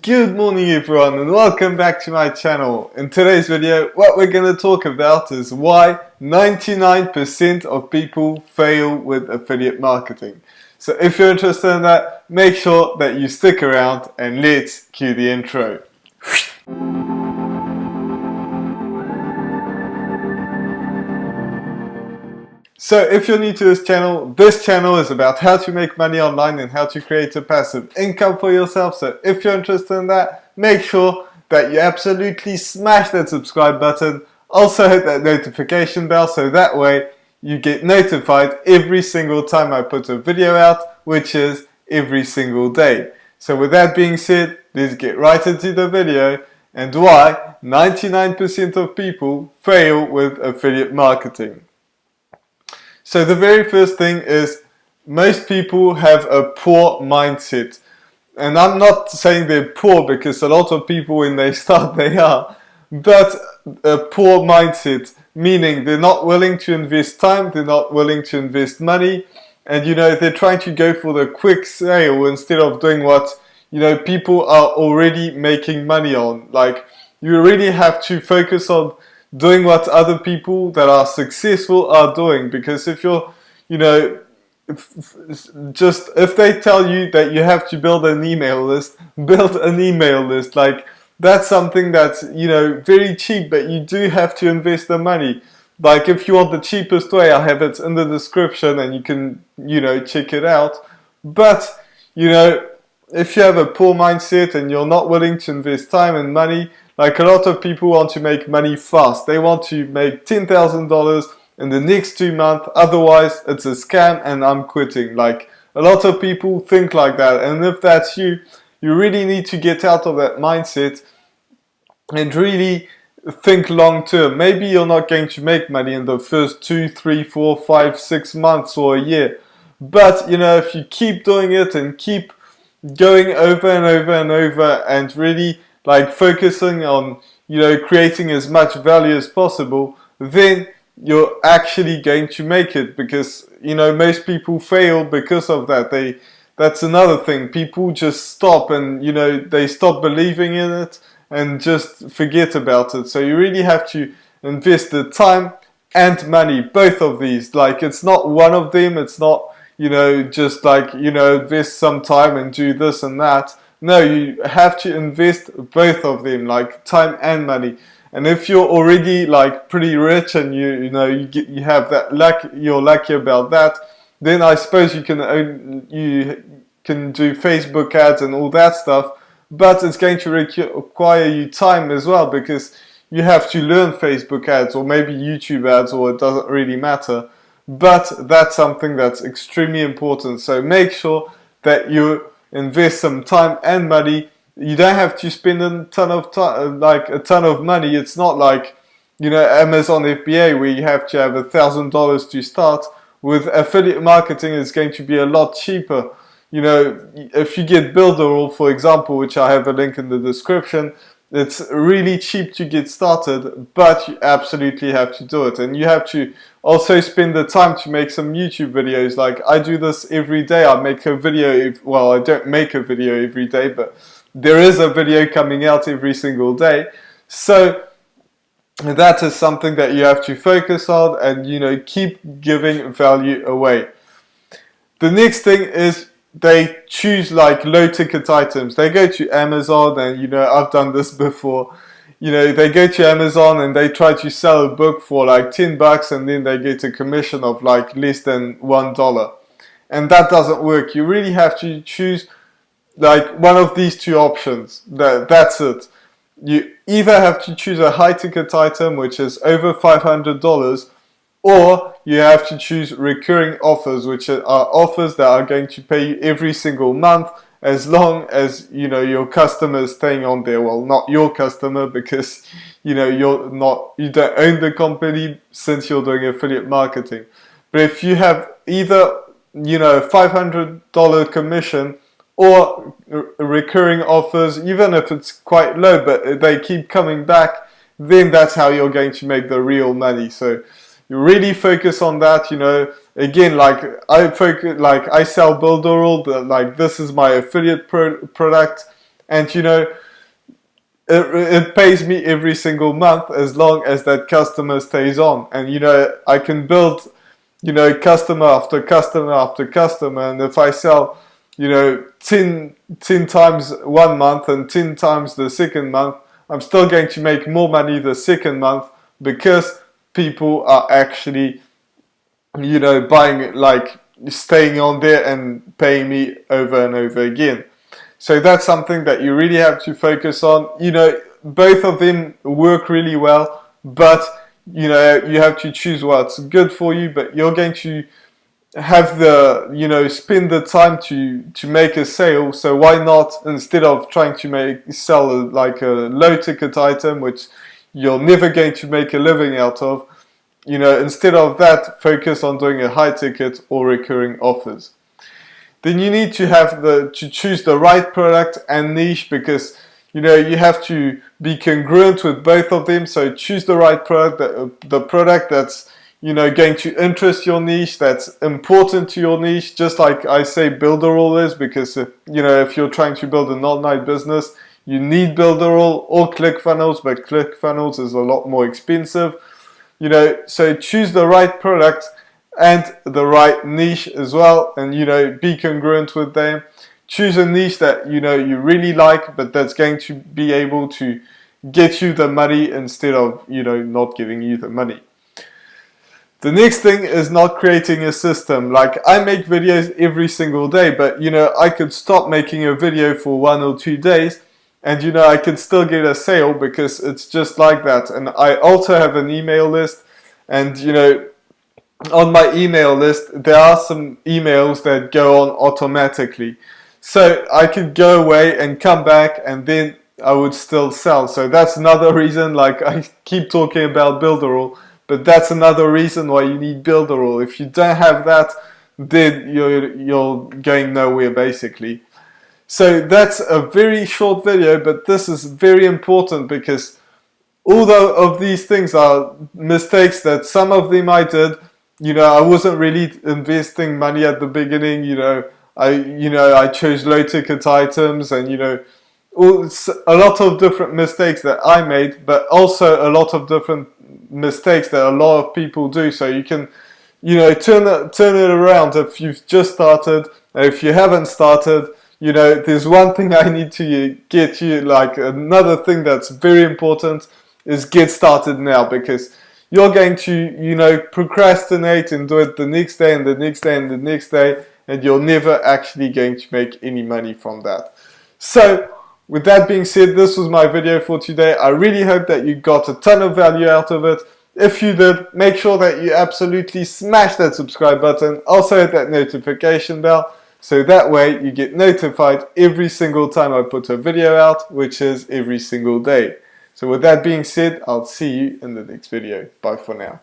Good morning everyone and welcome back to my channel. In today's video what we're going to talk about is why 99% of people fail with affiliate marketing. So if you're interested in that, make sure that you stick around and let's cue the intro. So if you're new to this channel is about how to make money online and how to create a passive income for yourself. So if you're interested in that, make sure that you absolutely smash that subscribe button. Also hit that notification bell so that way you get notified every single time I put a video out, which is every single day. So with that being said, let's get right into the video and why 99% of people fail with affiliate marketing. So the very first thing is most people have a poor mindset. And I'm not saying they're poor because a lot of people when they start they are. But a poor mindset, meaning they're not willing to invest time, they're not willing to invest money. And they're trying to go for the quick sale instead of doing what people are already making money on. Like you really have to focus on doing what other people that are successful are doing, because if you're if they tell you that you have to build an email list, build an email list. Like that's something that's very cheap, but you do have to invest the money. Like if you want the cheapest way, I have it in the description and you can check it out. But if you have a poor mindset and you're not willing to invest time and money, like a lot of people want to make money fast. They want to make $10,000 in the next 2 months, otherwise it's a scam and I'm quitting. Like a lot of people think like that, and if that's you, you really need to get out of that mindset and really think long term. Maybe you're not going to make money in the first 2, 3, 4, 5, 6 months or a year, but if you keep doing it and keep going over and over and over and really like focusing on creating as much value as possible, then you're actually going to make it. Because most people fail because of that. That's another thing. People just stop and they stop believing in it and just forget about it. So you really have to invest the time and money, both of these. Like it's not one of them. It's not just like invest some time and do this and that. No, you have to invest both of them, like time and money. And if you're already like pretty rich and you have that luck, you're lucky about that, then I suppose you can do Facebook ads and all that stuff. But it's going to require you time as well, because you have to learn Facebook ads or maybe YouTube ads, or it doesn't really matter. But that's something that's extremely important. So make sure that you invest some time and money. You don't have to spend a ton of time, like a ton of money. It's not like Amazon FBA where you have to have $1,000 to start. With affiliate marketing, it's going to be a lot cheaper. If you get Builderall, for example, which I have a link in the description, it's really cheap to get started, but you absolutely have to do it. And you have to also spend the time to make some YouTube videos. Like I do this every day. I make a video, well, I don't make a video every day, but there is a video coming out every single day. So that is something that you have to focus on and keep giving value away. The next thing is they choose like low ticket items. They go to Amazon and I've done this before. They go to Amazon and they try to sell a book for like $10 and then they get a commission of like less than $1. And that doesn't work. You really have to choose like one of these two options. That's it. You either have to choose a high ticket item which is over $500, or you have to choose recurring offers, which are offers that are going to pay you every single month as long as your customer is staying on there. Well, not your customer, because you don't own the company since you're doing affiliate marketing. But if you have either $500 commission or recurring offers, even if it's quite low but they keep coming back, then that's how you're going to make the real money. So you really focus on that. Again, like I sell Builderall, like this is my affiliate product, and it pays me every single month as long as that customer stays on. And I can build customer after customer after customer, and if I sell 10 times one month and 10 times the second month, I'm still going to make more money the second month, because people are actually buying, like staying on there and paying me over and over again. So that's something that you really have to focus on. Both of them work really well, but you have to choose what's good for you. But you're going to have the spend the time to make a sale. So why not, instead of trying to sell like a low ticket item which you're never going to make a living out of, instead of that, focus on doing a high ticket or recurring offers. Then you need to choose the right product and niche, because you have to be congruent with both of them. So choose the right product, the product that's going to interest your niche, that's important to your niche. Just like I say Builderall is, because if you're trying to build an online business, you need Builderall or ClickFunnels, but ClickFunnels is a lot more expensive. So choose the right product and the right niche as well, and be congruent with them. Choose a niche that you really like, but that's going to be able to get you the money instead of not giving you the money. The next thing is not creating a system. Like, I make videos every single day, but I could stop making a video for 1 or 2 days, and I can still get a sale, because it's just like that. And I also have an email list, and on my email list there are some emails that go on automatically. So I could go away and come back, and then I would still sell. So that's another reason, like I keep talking about Builderall, but that's another reason why you need Builderall. If you don't have that, then you're going nowhere basically. So that's a very short video, but this is very important, because although of these things are mistakes that some of them I did, I wasn't really investing money at the beginning. I chose low ticket items, and a lot of different mistakes that I made, but also a lot of different mistakes that a lot of people do. So you can turn it around if you've just started. And if you haven't started, there's one thing I need to get you, like another thing that's very important, is get started now, because you're going to procrastinate and do it the next day and the next day and the next day, and you're never actually going to make any money from that. So with that being said, this was my video for today. I really hope that you got a ton of value out of it. If you did, make sure that you absolutely smash that subscribe button, also hit that notification bell, so that way you get notified every single time I put a video out, which is every single day. So with that being said, I'll see you in the next video. Bye for now.